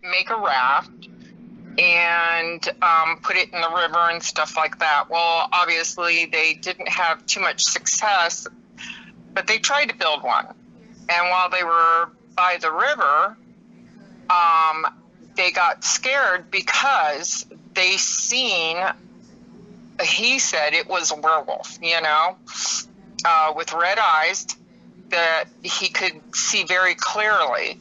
make a raft and put it in the river and stuff like that. Well, obviously they didn't have too much success, but they tried to build one. And while they were by the river, they got scared because they seen, he said it was a werewolf, you know, with red eyes that he could see very clearly.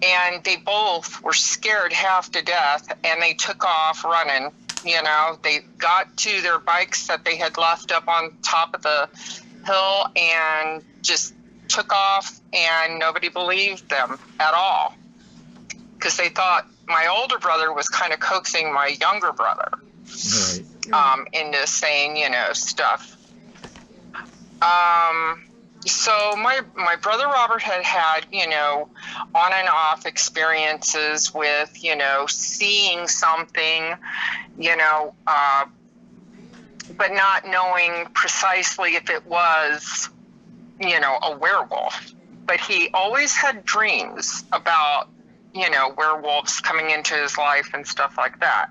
And they both were scared half to death, and they took off running. You know, they got to their bikes that they had left up on top of the hill and just took off, and nobody believed them at all, because they thought my older brother was kind of coaxing my younger brother into saying, you know, stuff. So my brother Robert had, you know, on and off experiences with, you know, seeing something, you know, but not knowing precisely if it was, you know, a werewolf. But he always had dreams about, you know, werewolves coming into his life and stuff like that.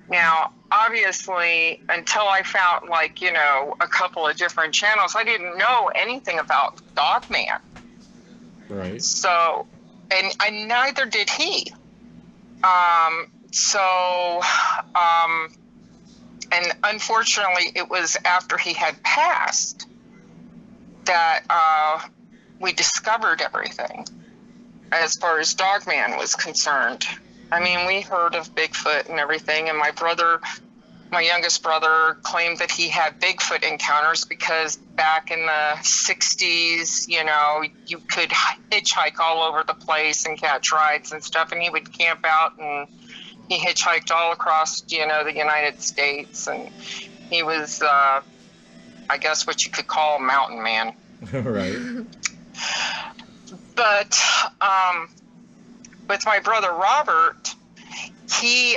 Now, obviously, until I found, like, you know, a couple of different channels, I didn't know anything about Dogman. Right. So, and neither did he. And unfortunately, it was after he had passed that we discovered everything as far as Dogman was concerned. I mean, we heard of Bigfoot and everything, and my youngest brother claimed that he had Bigfoot encounters because back in the 60s, you know, you could hitchhike all over the place and catch rides and stuff, and he would camp out, and he hitchhiked all across, you know, the United States, and he was, I guess what you could call a mountain man. Right. But with my brother Robert, he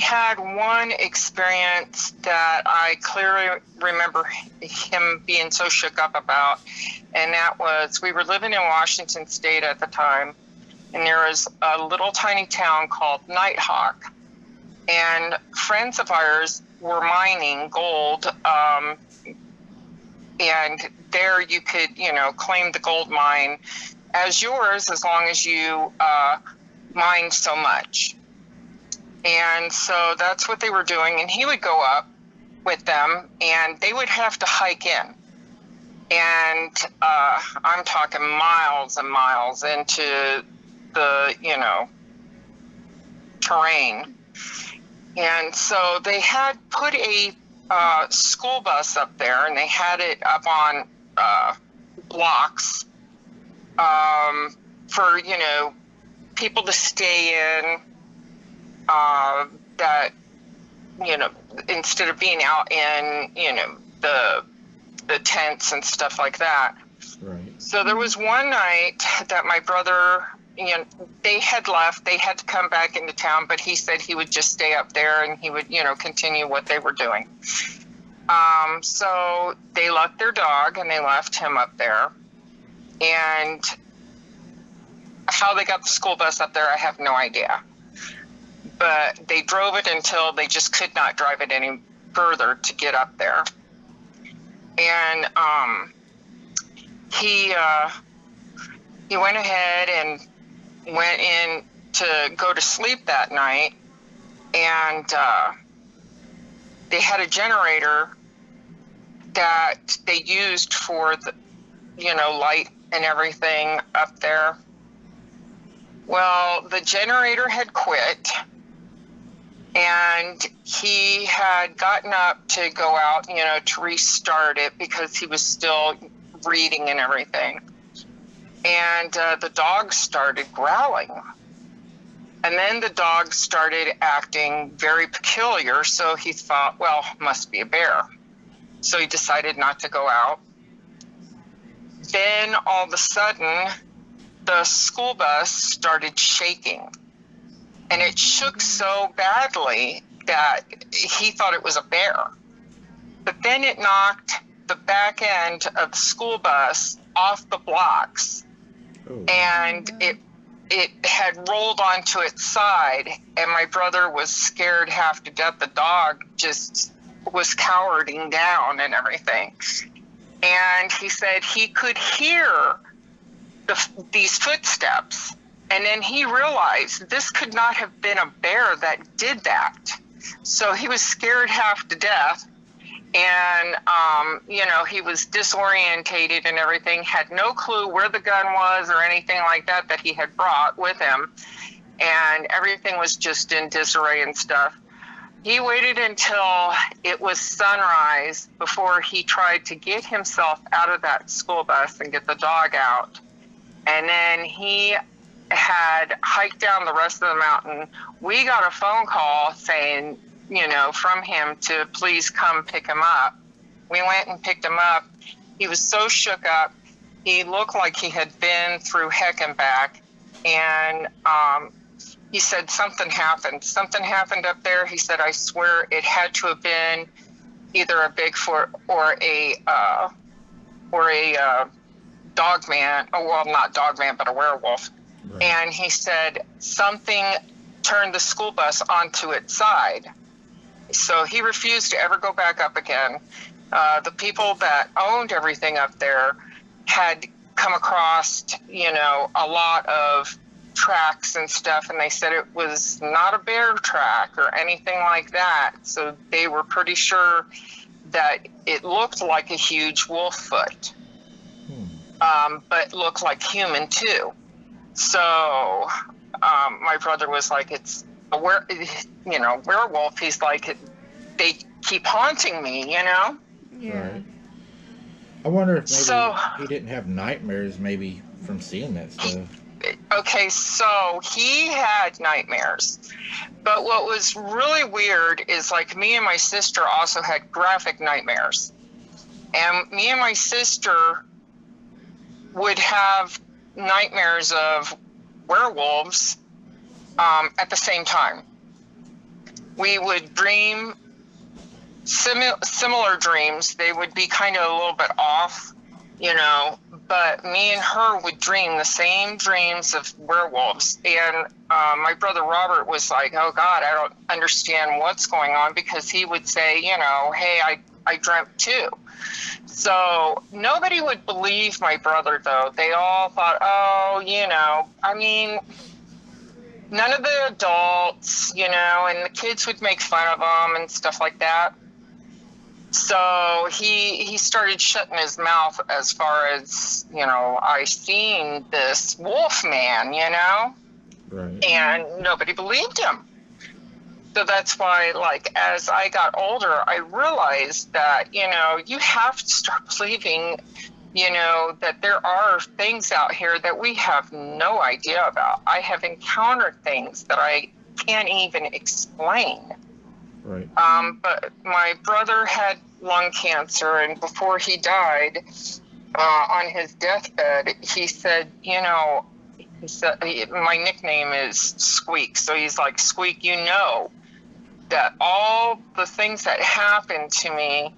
had one experience that I clearly remember him being so shook up about, and that was, we were living in Washington State at the time, and there was a little tiny town called Nighthawk, and friends of ours were mining gold, and there you could, you know, claim the gold mine as yours as long as you mined so much. And so that's what they were doing, and he would go up with them, and they would have to hike in. And I'm talking miles and miles into the, you know, terrain. And so they had put a school bus up there, and they had it up on blocks for, you know, people to stay in, that, you know, instead of being out in, you know, the tents and stuff like that. Right. So there was one night that my brother, you know, they had left, they had to come back into town, but he said he would just stay up there and he would, you know, continue what they were doing. So they left their dog and they left him up there. And how they got the school bus up there, I have no idea. But they drove it until they just could not drive it any further to get up there. And he went ahead and went in to go to sleep that night, and they had a generator that they used for the, you know, light and everything up there. Well, the generator had quit, and he had gotten up to go out, you know, to restart it because he was still reading and everything. And the dog started growling. And then the dog started acting very peculiar, so he thought, well, must be a bear. So he decided not to go out. Then all of a sudden, the school bus started shaking. And it shook so badly that he thought it was a bear. But then it knocked the back end of the school bus off the blocks. Oh. And it it had rolled onto its side, and my brother was scared half to death. The dog just was cowering down and everything. And he said he could hear these footsteps. And then he realized this could not have been a bear that did that. So he was scared half to death. And, he was disorientated and everything, had no clue where the gun was or anything like that he had brought with him. And everything was just in disarray and stuff. He waited until it was sunrise before he tried to get himself out of that school bus and get the dog out. And then he had hiked down the rest of the mountain. We got a phone call saying, from him to please come pick him up. We went and picked him up. He was so shook up. He looked like he had been through heck and back. And he said something happened. Something happened up there. He said, I swear it had to have been either a Bigfoot or a dog man. Oh, well, not dog man, but a werewolf. Right. And he said something turned the school bus onto its side. So he refused to ever go back up again. The people that owned everything up there had come across, a lot of tracks and stuff, and they said it was not a bear track or anything like that. So they were pretty sure that it looked like a huge wolf foot, but looked like human too. So my brother was like, it's a werewolf. He's like, they keep haunting me, Yeah. Right. I wonder if maybe he didn't have nightmares maybe from seeing that stuff. Okay, so he had nightmares. But what was really weird is, like, me and my sister also had graphic nightmares. And me and my sister would have nightmares of werewolves at the same time. We would dream similar dreams. They would be kind of a little bit off, but me and her would dream the same dreams of werewolves. And my brother Robert was like, oh God, I don't understand what's going on, because he would say, hey, I dreamt too. So nobody would believe my brother, though. They all thought, none of the adults, and the kids would make fun of him and stuff like that. So he started shutting his mouth as far as, I seen this wolf man, Right. And nobody believed him. So that's why, like, as I got older, I realized that, you have to start believing, that there are things out here that we have no idea about. I have encountered things that I can't even explain. Right. But my brother had lung cancer, and before he died, on his deathbed, he said, my nickname is Squeak. So he's like, Squeak, that all the things that happened to me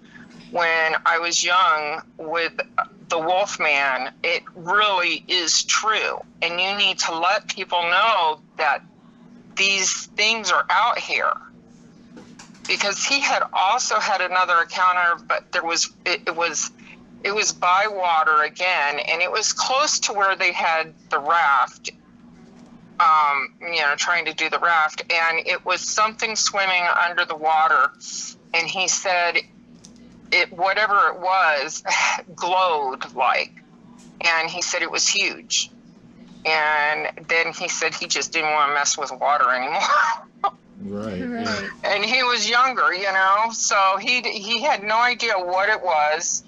when I was young with the Wolfman, it really is true. And you need to let people know that these things are out here. Because he had also had another encounter, but it was by water again, and it was close to where they had the raft, trying to do the raft, and it was something swimming under the water, and he said whatever it was glowed like, and he said it was huge. And then he said he just didn't want to mess with water anymore. Right. Right. And he was younger, so he had no idea what it was.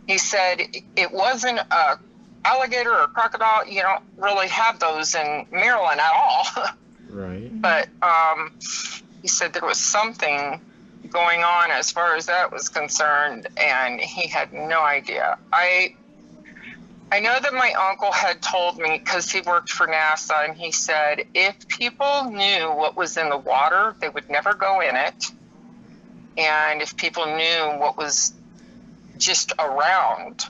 He said it wasn't a alligator or crocodile. You don't really have those in Maryland at all. Right. But he said there was something going on as far as that was concerned, and he had no idea. I know that my uncle had told me, because he worked for NASA, and he said if people knew what was in the water, they would never go in it. And if people knew what was just around,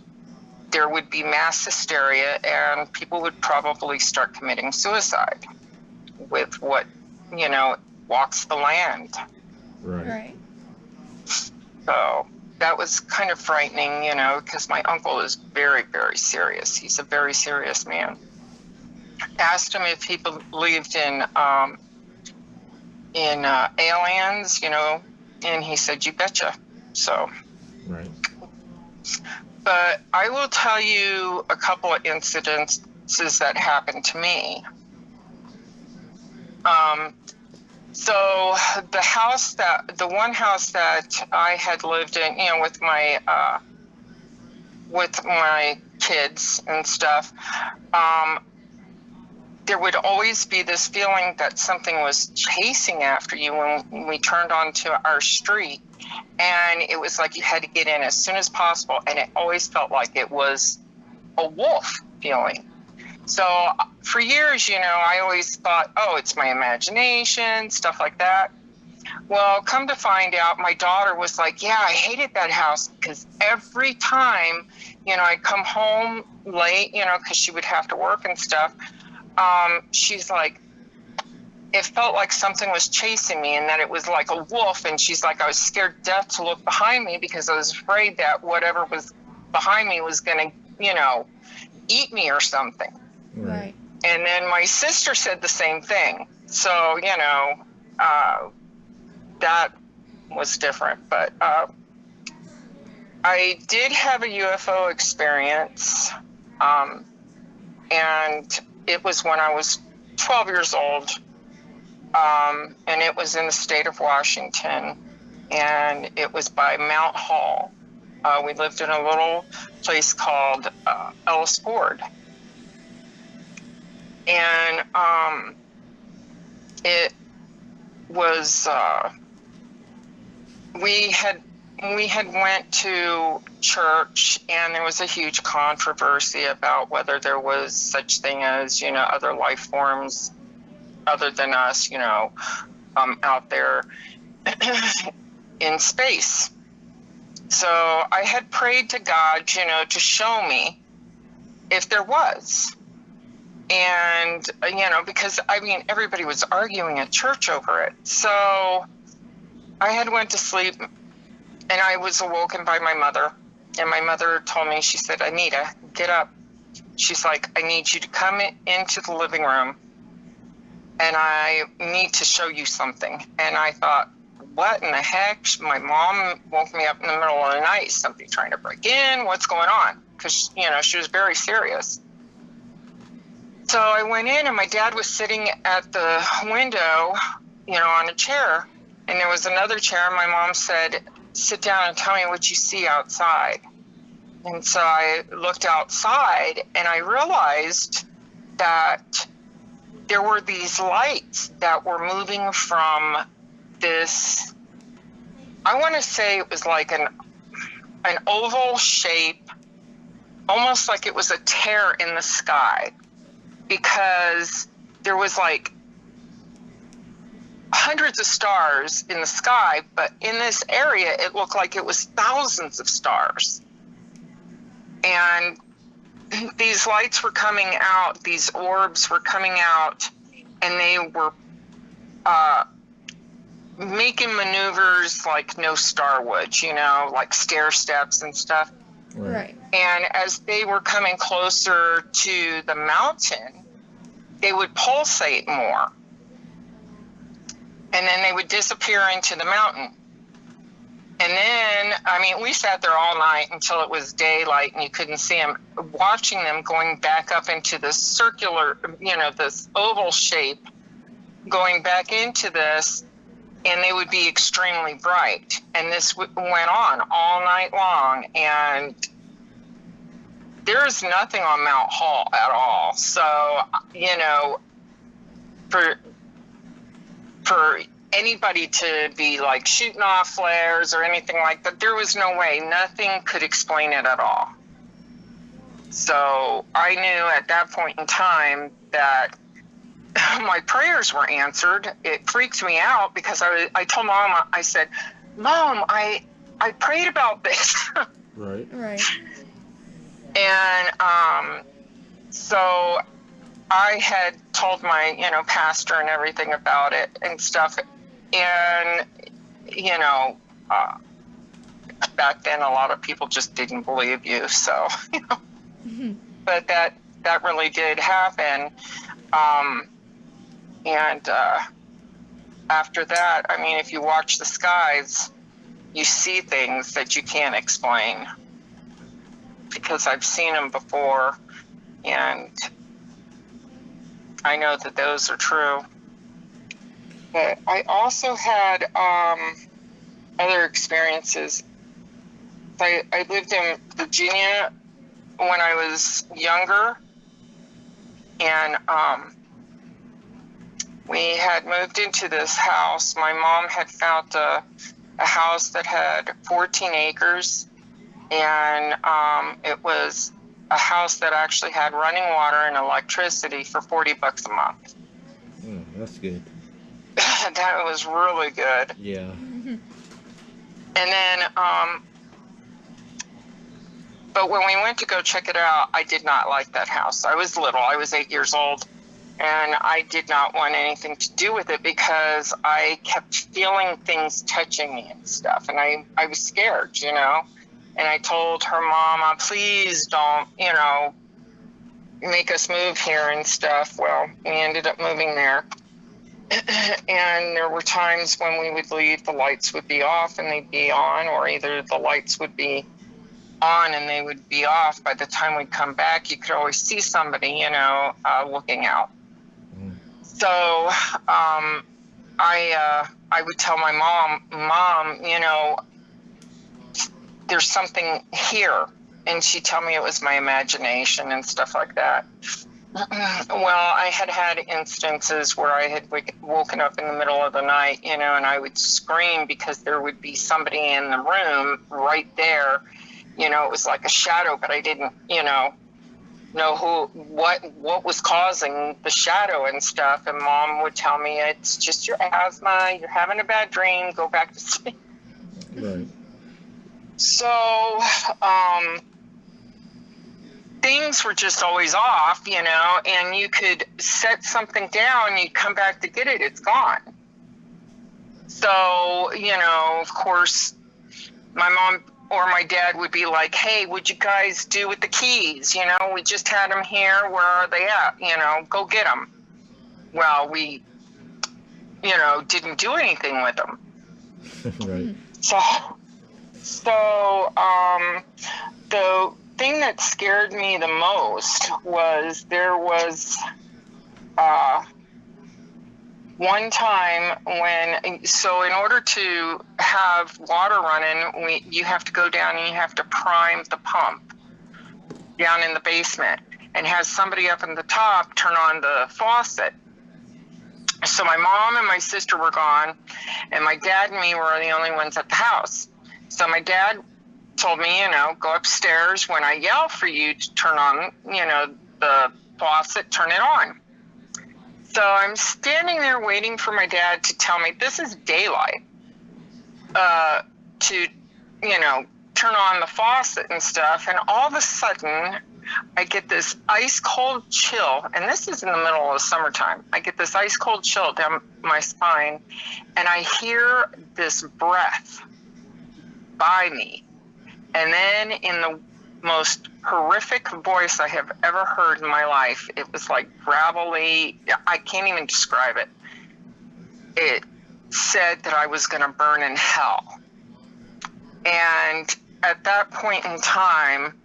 there would be mass hysteria, and people would probably start committing suicide with what, walks the land. Right. So that was kind of frightening, because my uncle is very, very serious. He's a very serious man. Asked him if he believed in aliens, and he said, "You betcha." So. Right. But I will tell you a couple of incidences that happened to me. So the one house that I had lived in, with my kids and stuff, there would always be this feeling that something was chasing after you when we turned onto our street. And it was like you had to get in as soon as possible. And it always felt like it was a wolf feeling. So for years, I always thought, oh, it's my imagination, stuff like that. Well, come to find out, my daughter was like, yeah, I hated that house because every time, I'd come home late, because she would have to work and stuff. She's like, it felt like something was chasing me and that it was like a wolf. And she's like, I was scared to death to look behind me because I was afraid that whatever was behind me was going to, eat me or something. Right. And then my sister said the same thing. So, that was different. But I did have a UFO experience. And it was when I was 12 years old. And it was in the state of Washington, and it was by Mount Hall. We lived in a little place called Ellis Ford. And it was, we had went to church, and there was a huge controversy about whether there was such thing as, other life forms other than us, out there in space. So I had prayed to God, to show me if there was. And, because, everybody was arguing at church over it. So I had went to sleep, and I was awoken by my mother. And my mother told me, she said, Anita, get up. She's like, I need you to come into the living room, and I need to show you something. And I thought, what in the heck? My mom woke me up in the middle of the night. Somebody trying to break in? What's going on? Because, she was very serious. So I went in, and my dad was sitting at the window, on a chair. And there was another chair. And my mom said, sit down and tell me what you see outside. And so I looked outside, and I realized that there were these lights that were moving from this, I want to say it was like an oval shape, almost like it was a tear in the sky, because there was like hundreds of stars in the sky, but in this area, it looked like it was thousands of stars. And these lights were coming out, these orbs were coming out, and they were making maneuvers like no star would, like stair steps and stuff. Right. And as they were coming closer to the mountain, they would pulsate more. And then they would disappear into the mountain. And then, we sat there all night until it was daylight and you couldn't see them, watching them going back up into this circular, this oval shape, going back into this, and they would be extremely bright. And this went on all night long. And there's nothing on Mount Hall at all. So, for anybody to be like shooting off flares or anything like that, there was no way. Nothing could explain it at all. So I knew at that point in time that my prayers were answered. It freaked me out because I told Mom, I said, Mom, I prayed about this. Right. And so I had told my, pastor and everything about it and stuff. And, back then a lot of people just didn't believe you. So, but that really did happen. And after that, I mean, if you watch the skies, you see things that you can't explain, because I've seen them before, and I know that those are true. But I also had other experiences. I lived in Virginia when I was younger, and we had moved into this house. My mom had found a house that had 14 acres, and it was a house that actually had running water and electricity for $40 a month. Oh, that's good. That was really good. Yeah. And then, but when we went to go check it out, I did not like that house. I was little. I was 8 years old. And I did not want anything to do with it because I kept feeling things touching me and stuff. And I was scared, And I told her mom, please don't, make us move here and stuff. Well, we ended up moving there. And there were times when we would leave, the lights would be off and they'd be on, or either the lights would be on and they would be off. By the time we'd come back, you could always see somebody, looking out. So I would tell my mom, there's something here. And she'd tell me it was my imagination and stuff like that. Well, I had instances where I had woken up in the middle of the night, and I would scream because there would be somebody in the room right there. It was like a shadow, but I didn't, know what was causing the shadow and stuff. And Mom would tell me, it's just your asthma, you're having a bad dream, go back to sleep. Right. So things were just always off, and you could set something down, you come back to get it, it's gone. So, of course, my mom or my dad would be like, hey, what'd you guys do with the keys? We just had them here. Where are they at? Go get them. Well, we, didn't do anything with them. Right. So the thing that scared me the most was there was one time so in order to have water running, you have to go down and you have to prime the pump down in the basement and have somebody up in the top turn on the faucet. So my mom and my sister were gone, and my dad and me were the only ones at the house. So my dad told me, go upstairs. When I yell for you to turn on, the faucet, turn it on. So I'm standing there waiting for my dad to tell me this is daylight, to, turn on the faucet and stuff. And all of a sudden, I get this ice cold chill. And this is in the middle of the summertime. I get this ice cold chill down my spine. And I hear this breath by me. And then in the most horrific voice I have ever heard in my life, it was like gravelly, I can't even describe it. It said that I was going to burn in hell. And at that point in time,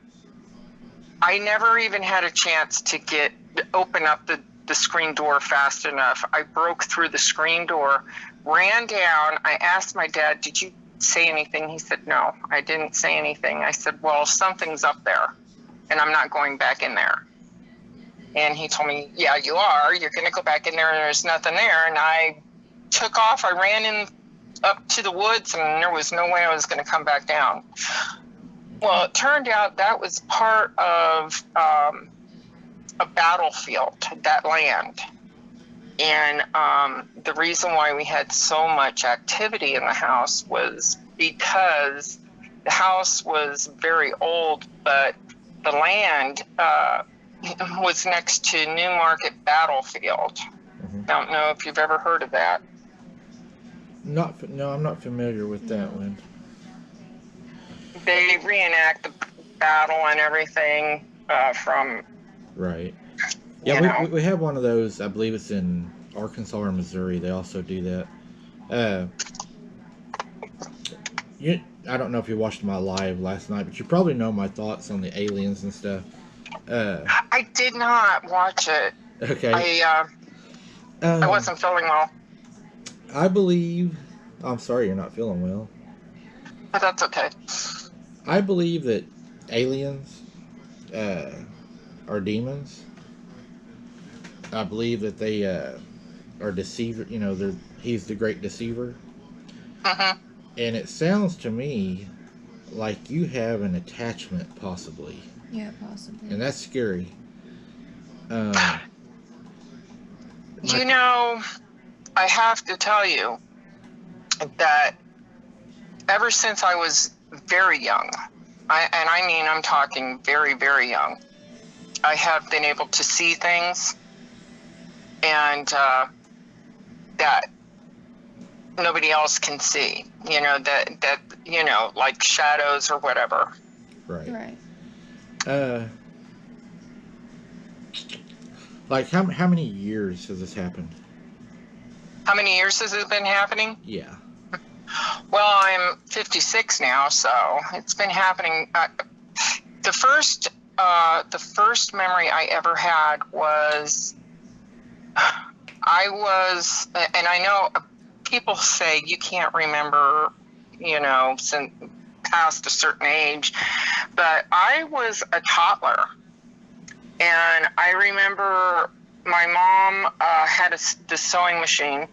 I never even had a chance to open up the screen door fast enough. I broke through the screen door, ran down. I asked my dad, did you say anything? He said, no, I didn't say anything. I said, well, something's up there and I'm not going back in there. And he told me, yeah, you are. You're going to go back in there and there's nothing there. And I took off. I ran in up to the woods and there was no way I was going to come back down. Well, it turned out that was part of a battlefield, that land. And the reason why we had so much activity in the house was because the house was very old, but the land was next to Newmarket Battlefield. Mm-hmm. Don't know if you've ever heard of that. No, I'm not familiar with that one. They reenact the battle and everything from. Right. Yeah, we have one of those. I believe it's in Arkansas or Missouri. They also do that. I don't know if you watched my live last night, but you probably know my thoughts on the aliens and stuff. I did not watch it. Okay. I wasn't feeling well. I believe. I'm sorry you're not feeling well. But that's okay. I believe that aliens are demons. I believe that they are deceiver. You know, he's the great deceiver. Mm-hmm. And it sounds to me like you have an attachment, possibly. Yeah, possibly. And that's scary. You know, I have to tell you that ever since I was very young, I'm talking very, very young, I have been able to see things and that nobody else can see, you know, that you know, like shadows or whatever. Right. Like how many years has this happened? How many years has it been happening? Yeah. Well, I'm 56 now, so it's been happening. The first memory I ever had was, and I know people say you can't remember, you know, since past a certain age, but I was a toddler, and I remember my mom had the sewing machine,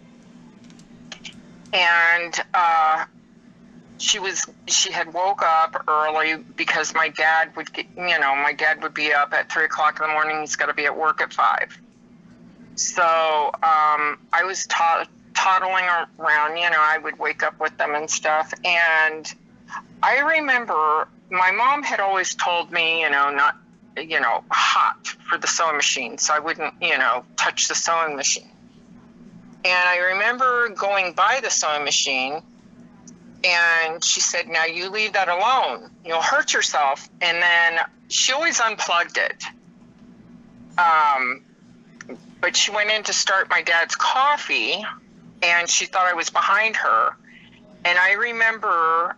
and she had woke up early because my dad would be up at 3:00 in the morning. He's got to be at work at 5. So I was toddling around, you know, I would wake up with them and stuff. And I remember my mom had always told me, you know, not, you know, hot for the sewing machine. So I wouldn't, you know, touch the sewing machine. And I remember going by the sewing machine, and she said, now you leave that alone. You'll hurt yourself. And then she always unplugged it. But she went in to start my dad's coffee, and she thought I was behind her. And I remember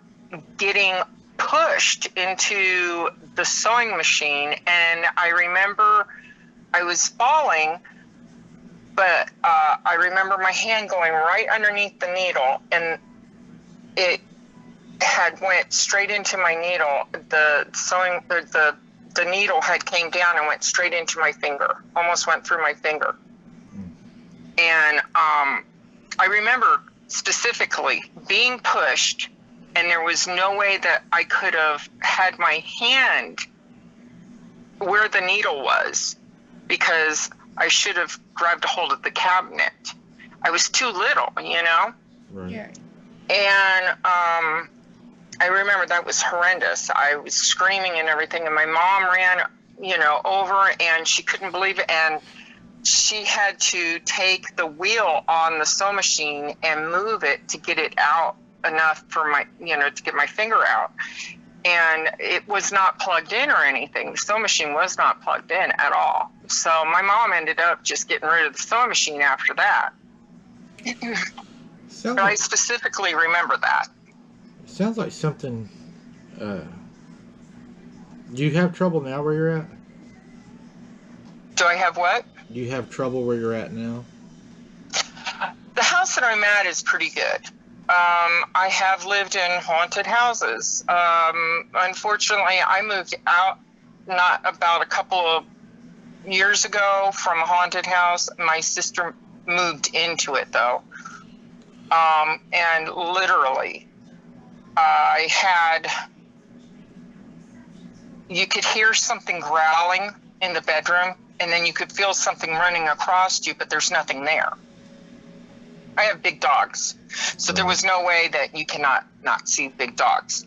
getting pushed into the sewing machine, and I remember I was falling, but I remember my hand going right underneath the needle, and it had went straight into my needle. The needle had came down and went straight into my finger, almost went through my finger. And I remember specifically being pushed, and there was no way that I could have had my hand where the needle was, because I should have grabbed a hold of the cabinet. I was too little, you know? Right. Yeah. And I remember that was horrendous. I was screaming and everything, and my mom ran, you know, over, and she couldn't believe it. And she had to take the wheel on the sew machine and move it to get it out enough for my, you know, to get my finger out. And it was not plugged in or anything. The sewing machine was not plugged in at all. So my mom ended up just getting rid of the sewing machine after that. But I specifically remember that. Sounds like something. Do you have trouble now where you're at? Do I have what? Do you have trouble where you're at now? The house that I'm at is pretty good. I have lived in haunted houses. Unfortunately, I moved out not about a couple of years ago from a haunted house. My sister moved into it, though. And literally, you could hear something growling in the bedroom, and then you could feel something running across you, but there's nothing there. I have big dogs, so there was no way that you cannot not see big dogs.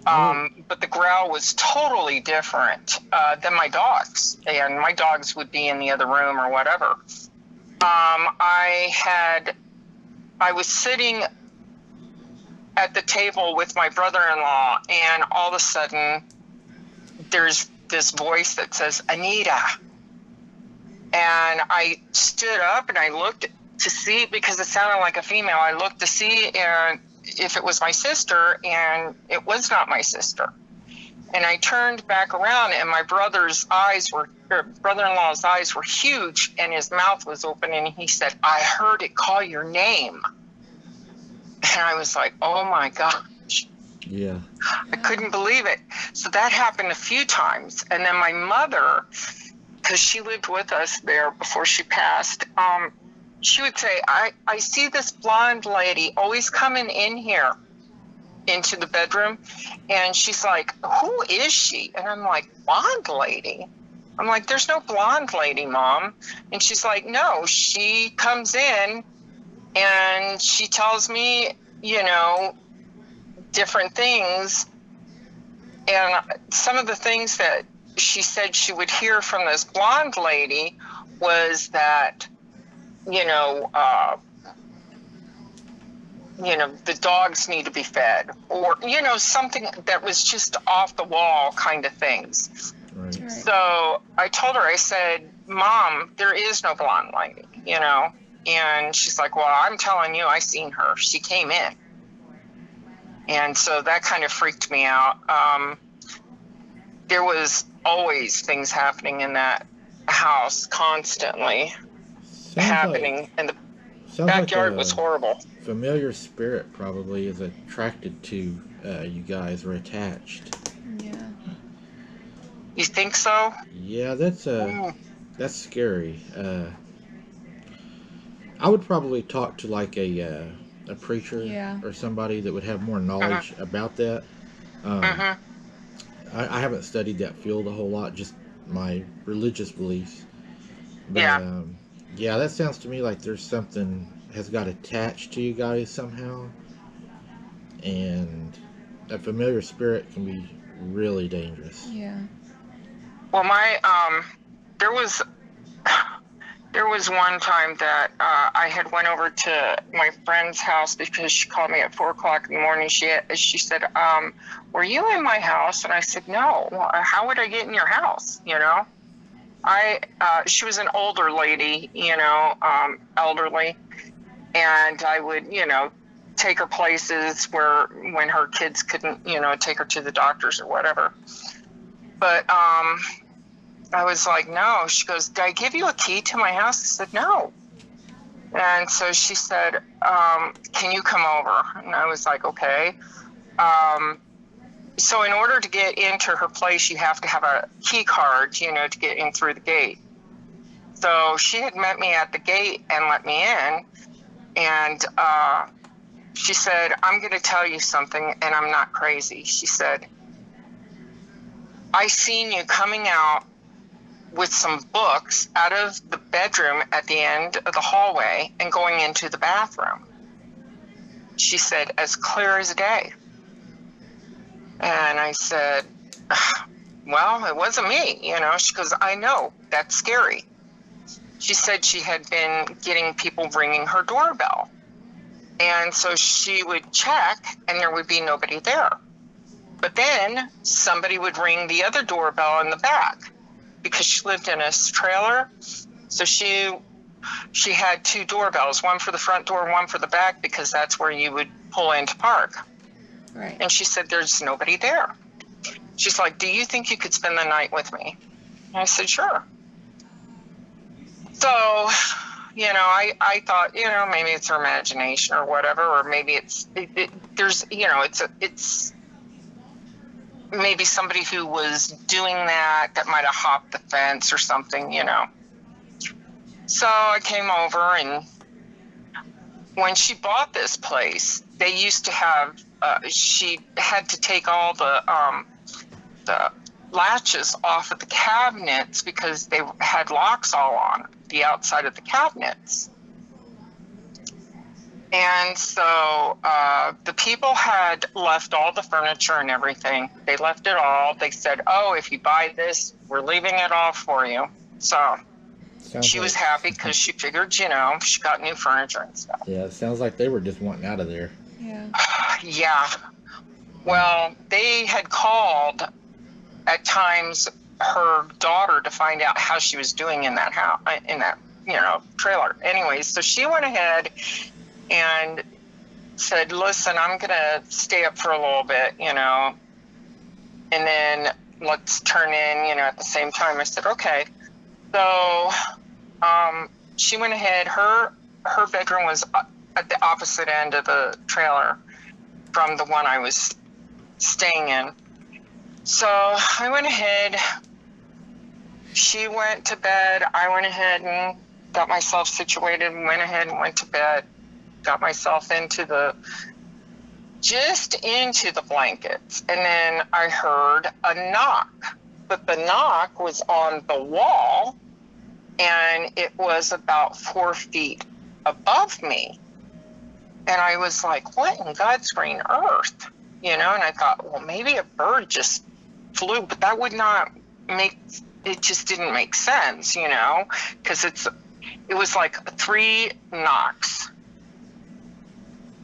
But the growl was totally different than my dogs, and my dogs would be in the other room or whatever. I was sitting at the table with my brother-in-law, and all of a sudden there's this voice that says, Anita. And I stood up and I looked to see, because it sounded like a female, I looked to see if it was my sister, and it was not my sister. And I turned back around, and my brother-in-law's eyes were huge, and his mouth was open, and he said, I heard it call your name. And I was like, oh my gosh. Yeah. I couldn't believe it. So that happened a few times. And then my mother, because she lived with us there before she passed, she would say, I see this blonde lady always coming in here into the bedroom. And she's like, who is she? And I'm like, blonde lady? I'm like, there's no blonde lady, Mom. And she's like, no, she comes in and she tells me, you know, different things. And some of the things that she said she would hear from this blonde lady was that, the dogs need to be fed, or, something that was just off the wall kind of things. Right. So I told her, I said, Mom, there is no blonde lady, and she's like, well, I'm telling you, I seen her. She came in. And so that kind of freaked me out. There was always things happening in that house, constantly happening, and the backyard was horrible. Familiar spirit probably is attracted to you guys, or attached. Yeah. You think so? Yeah, that's scary. I would probably talk to like a preacher, Yeah. or somebody that would have more knowledge about that. I haven't studied that field a whole lot, just my religious beliefs. But, yeah, that sounds to me like there's something has got attached to you guys somehow, and a familiar spirit can be really dangerous. Yeah. Well, there was one time that I had went over to my friend's house because she called me at 4:00 in the morning. She said, were you in my house? And I said, no. How would I get in your house? She was an older lady, elderly, and I would, take her places when her kids couldn't, take her to the doctors or whatever. But I was like, no. She goes, did I give you a key to my house? I said, no. And so she said, can you come over? And I was like, okay. So in order to get into her place, you have to have a key card, to get in through the gate. So she had met me at the gate and let me in. And she said, I'm going to tell you something, and I'm not crazy. She said, I seen you coming out with some books out of the bedroom at the end of the hallway and going into the bathroom. She said, as clear as day. And I said, well, it wasn't me, She goes, I know, that's scary. She said she had been getting people ringing her doorbell. And so she would check, and there would be nobody there. But then somebody would ring the other doorbell in the back, because she lived in a trailer. So she had two doorbells, one for the front door, one for the back, because that's where you would pull in to park. Right. And she said, there's nobody there. She's like, do you think you could spend the night with me? And I said, sure. So, I thought, maybe it's her imagination or whatever, or maybe it's maybe somebody who was doing that might have hopped the fence or something, So I came over, and when she bought this place, they used to have, she had to take all the latches off of the cabinets because they had locks all on the outside of the cabinets. And so the people had left all the furniture and everything. They left it all. They said, oh, if you buy this, we're leaving it all for you. So she was happy because she figured, you know, she got new furniture and stuff. Yeah, it sounds like they were just wanting out of there. Yeah. Yeah. Well, they had called at times her daughter to find out how she was doing in that house, in that, you know, trailer. Anyways, so she went ahead and said, listen, I'm going to stay up for a little bit, you know, and then let's turn in, you know, at the same time. I said, okay. So she went ahead. Her bedroom was at the opposite end of the trailer from the one I was staying in. So I went ahead. She went to bed. I went ahead and got myself situated, went ahead and went to bed. Got myself just into the blankets. And then I heard a knock, but the knock was on the wall and it was about 4 feet above me. And I was like, what in God's green earth? You know, and I thought, well, maybe a bird just flew, but that would not it just didn't make sense, you know, because it was like 3 knocks.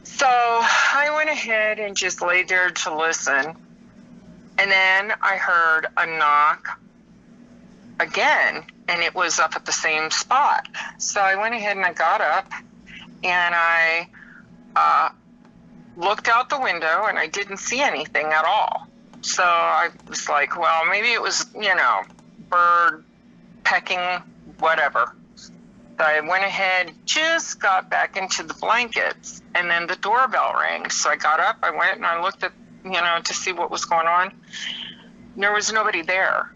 So I went ahead and just laid there to listen. And then I heard a knock again, and it was up at the same spot. So I went ahead and I got up and I looked out the window and I didn't see anything at all. So I was like, well, maybe it was, you know, bird pecking, whatever. So I went ahead, just got back into the blankets, and then the doorbell rang. So I got up, I went and I looked at, you know, to see what was going on. There was nobody there.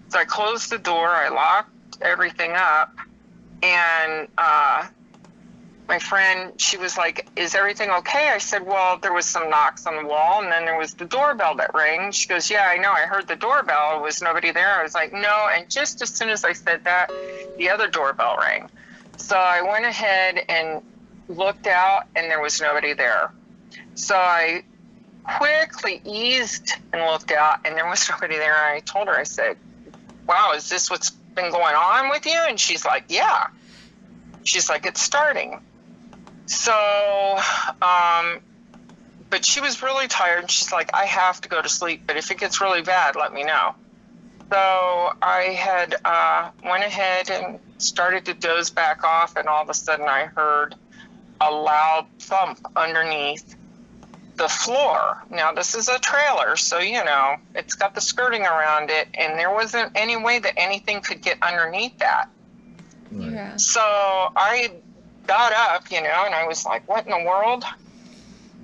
So I closed the door, I locked everything up, and my friend, she was like, is everything okay? I said, well, there was some knocks on the wall, and then there was the doorbell that rang. She goes, yeah, I know, I heard the doorbell. There was nobody there. I was like, no, and just as soon as I said that, the other doorbell rang. So I went ahead and looked out, and there was nobody there. So I quickly eased and looked out, and there was nobody there. And I told her, I said, wow, is this what's been going on with you? And she's like, yeah. She's like, it's starting. So, but she was really tired, and she's like, I have to go to sleep, but if it gets really bad, let me know. So I had went ahead and started to doze back off, and all of a sudden I heard a loud thump underneath the floor. Now, this is a trailer, so, you know, it's got the skirting around it, and there wasn't any way that anything could get underneath that. Right. Yeah. So I got up, you know, and I was like, what in the world?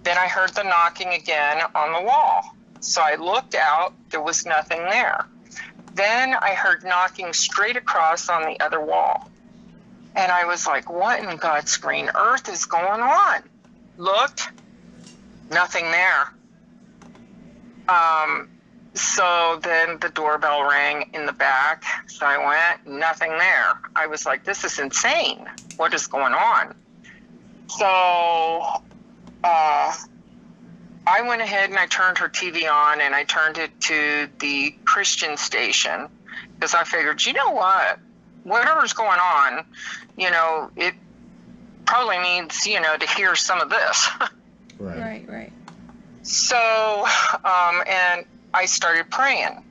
Then I heard the knocking again on the wall. So I looked out, there was nothing there. Then I heard knocking straight across on the other wall. And I was like, what in God's green earth is going on? Looked, nothing there. So then the doorbell rang in the back. So I went, nothing there. I was like, this is insane. What is going on? So I went ahead and I turned her TV on, and I turned it to the Christian station, because I figured, you know what? Whatever's going on, you know, it probably needs, you know, to hear some of this. Right. So, and I started praying.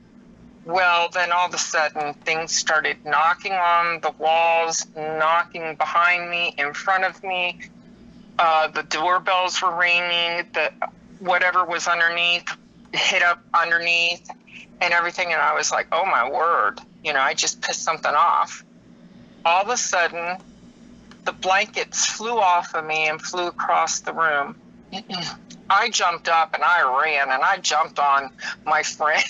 Well, then all of a sudden things started knocking on the walls, knocking behind me, in front of me. The doorbells were ringing, whatever was underneath hit up underneath and everything. And I was like, oh my word, you know, I just pissed something off. All of a sudden, the blankets flew off of me and flew across the room. I jumped up and I ran and I jumped on my friend.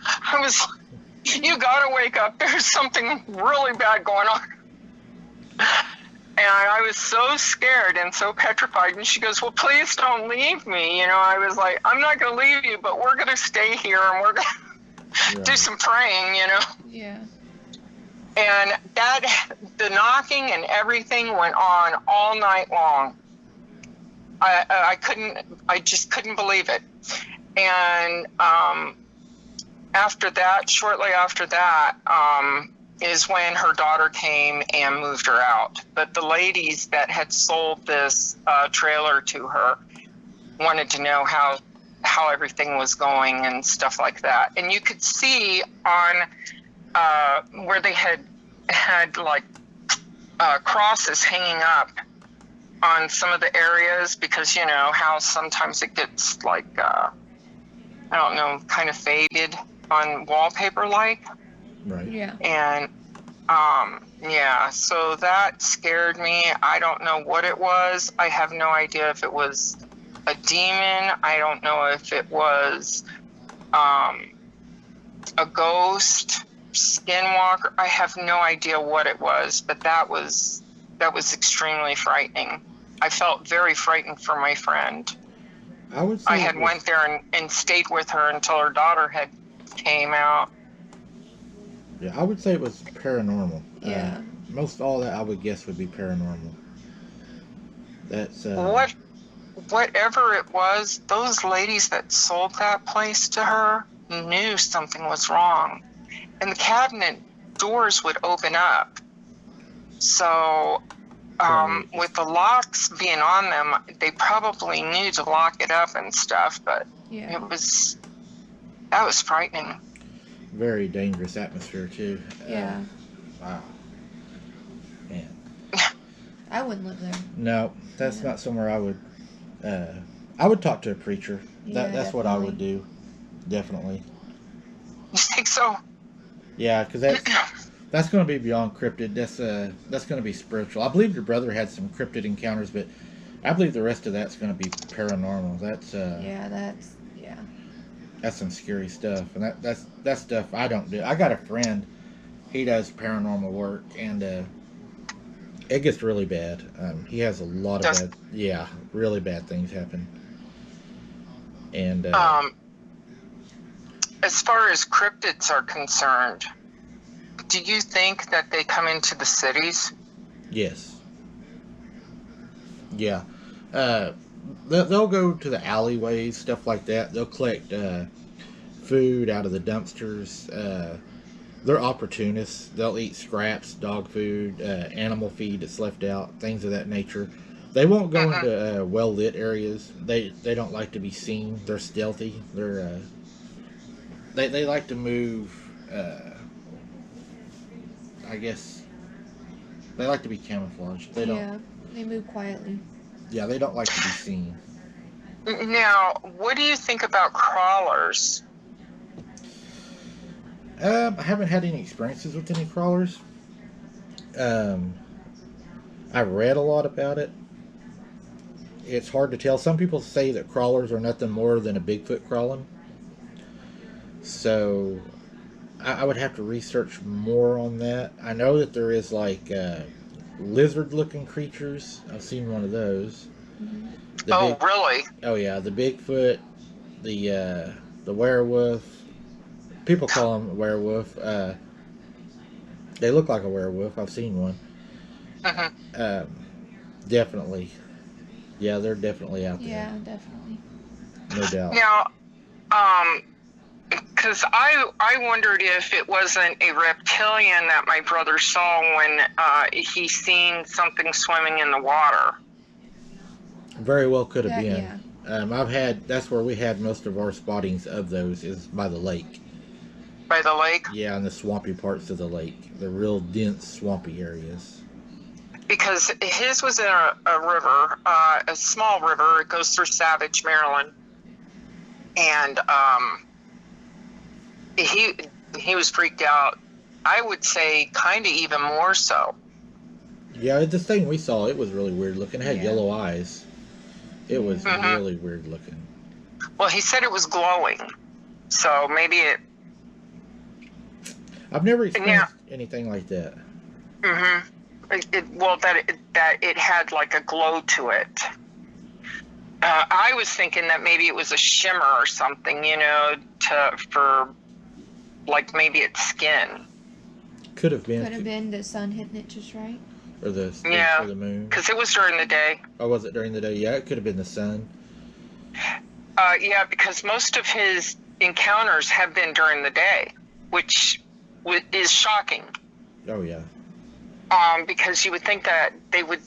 I was like, you gotta wake up. There's something really bad going on. And I was so scared and so petrified. And she goes, well, please don't leave me. You know, I was like, I'm not going to leave you, but we're going to stay here and we're going to do some praying, you know. Yeah. And the knocking and everything went on all night long. I just couldn't believe it. And after that, shortly after that, is when her daughter came and moved her out. But the ladies that had sold this trailer to her wanted to know how everything was going and stuff like that. And you could see on where they had like crosses hanging up on some of the areas, because you know how sometimes it gets like I don't know, kind of faded on wallpaper like. Right. Yeah. And yeah, so that scared me. I don't know what it was. I have no idea if it was a demon. I don't know if it was a ghost, skinwalker. I have no idea what it was, but that was extremely frightening. I felt very frightened for my friend. I would say I had went there and stayed with her until her daughter had came out. Yeah, I would say it was paranormal. Yeah. Most all that I would guess would be paranormal. That's Whatever it was, those ladies that sold that place to her knew something was wrong. And the cabinet doors would open up. So with the locks being on them, they probably knew to lock it up and stuff, but Yeah. that was frightening. very dangerous atmosphere too. Yeah. Wow. Man. I wouldn't live there. No, that's Yeah. not somewhere I would talk to a preacher. Yeah, That's what I would definitely. do. Definitely. You think so? Yeah, because that's going to be beyond cryptid. That's going to be spiritual. I believe your brother had some cryptid encounters, but I believe the rest of that's going to be paranormal. That's that's some scary stuff, and that's stuff I don't do. I got a friend, he does paranormal work, and it gets really bad. He has a lot of really bad things happen. And as far as cryptids are concerned, do you think that they come into the cities? yes, yeah, they'll go to the alleyways, stuff like that. They'll collect food out of the dumpsters. They're opportunists. They'll eat scraps, dog food, animal feed that's left out, things of that nature. They won't go into well lit areas. They don't like to be seen. They're stealthy. They like to move. I guess they like to be camouflaged. They don't. Yeah. They move quietly. Yeah, they don't like to be seen. Now, what do you think about crawlers? I haven't had any experiences with any crawlers. I've read a lot about it. It's hard to tell. Some people say that crawlers are nothing more than a Bigfoot crawling. So I would have to research more on that. I know that there is like lizard-looking creatures. I've seen one of those. Mm-hmm. Really? Oh yeah, the Bigfoot, the werewolf. People call them a werewolf. They look like a werewolf. I've seen one. Definitely. Yeah, they're definitely out there. Yeah, definitely. No doubt. Now, because I wondered if it wasn't a reptilian that my brother saw when he seen something swimming in the water. Very well could have Yeah. been. That's where we had most of our spottings of those, is by the lake. By the lake? Yeah, in the swampy parts of the lake. The real dense, swampy areas. Because his was in a river, a small river. It goes through Savage, Maryland. And he was freaked out. I would say kind of even more so. Yeah, the thing we saw, it was really weird looking. It had Yeah. yellow eyes. It was really weird looking. Well, he said it was glowing. So maybe it... I've never experienced anything like that. That it had like a glow to it. I was thinking that maybe it was a shimmer or something, for like maybe its skin. Could have been. Could have been the sun hitting it just right. or Yeah. or the moon. Because it was during the day. Oh, was it during the day? Yeah, it could have been the sun. Yeah, because most of his encounters have been during the day, which is shocking. Oh yeah. Because you would think that they would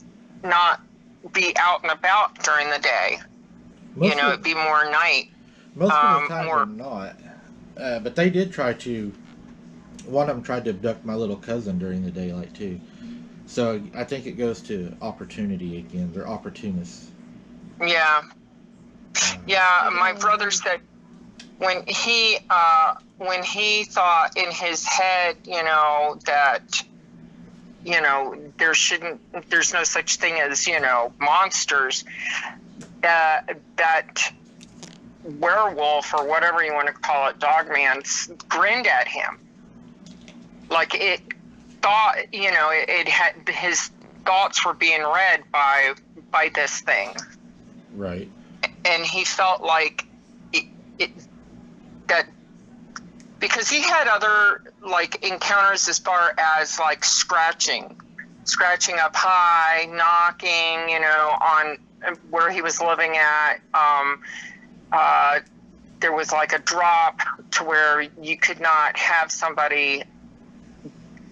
not be out and about during the day. It'd be more night. Most of the time they're not. But they did try to. One of them tried to abduct my little cousin during the daylight too. So I think it goes to opportunity again. They're opportunists. Yeah. Yeah, my brother said when he thought in his head, that there's no such thing as, monsters, that werewolf, or whatever you want to call it, dogman, grinned at him. Like it thought, it had, his thoughts were being read by this thing. Right. And he felt like that because he had other like encounters as far as like scratching up high, knocking, on where he was living at. There was like a drop to where you could not have somebody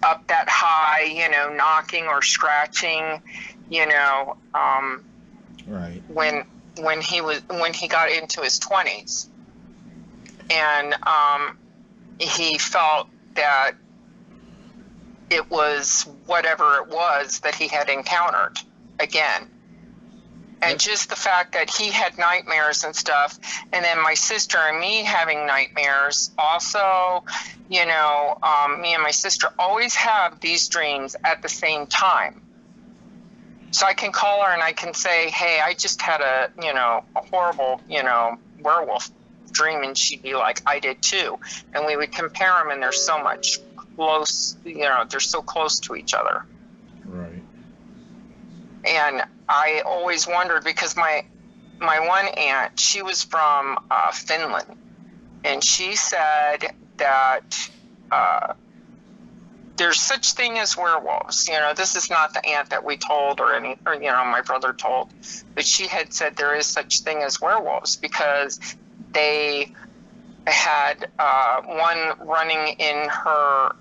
up that high, knocking or scratching, right. When he got into his 20s, and he felt that it was whatever it was that he had encountered again. And just the fact that he had nightmares and stuff, and then my sister and me having nightmares also, me and my sister always have these dreams at the same time. So I can call her and I can say, hey, I just had a horrible, werewolf dream. And she'd be like, I did too. And we would compare them, and they're so much close, they're so close to each other. Right. And I always wondered, because my one aunt, she was from Finland, and she said that there's such thing as werewolves. This is not the aunt that we told or my brother told, but she had said there is such thing as werewolves, because they had one running in her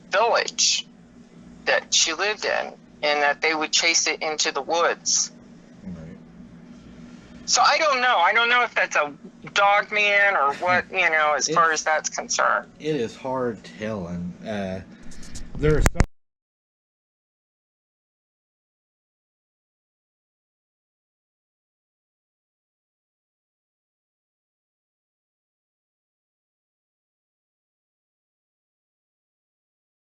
village that she lived in, and that they would chase it into the woods. Right. So I don't know. I don't know if that's a dog man or what, as far as that's concerned. It is hard telling. There are some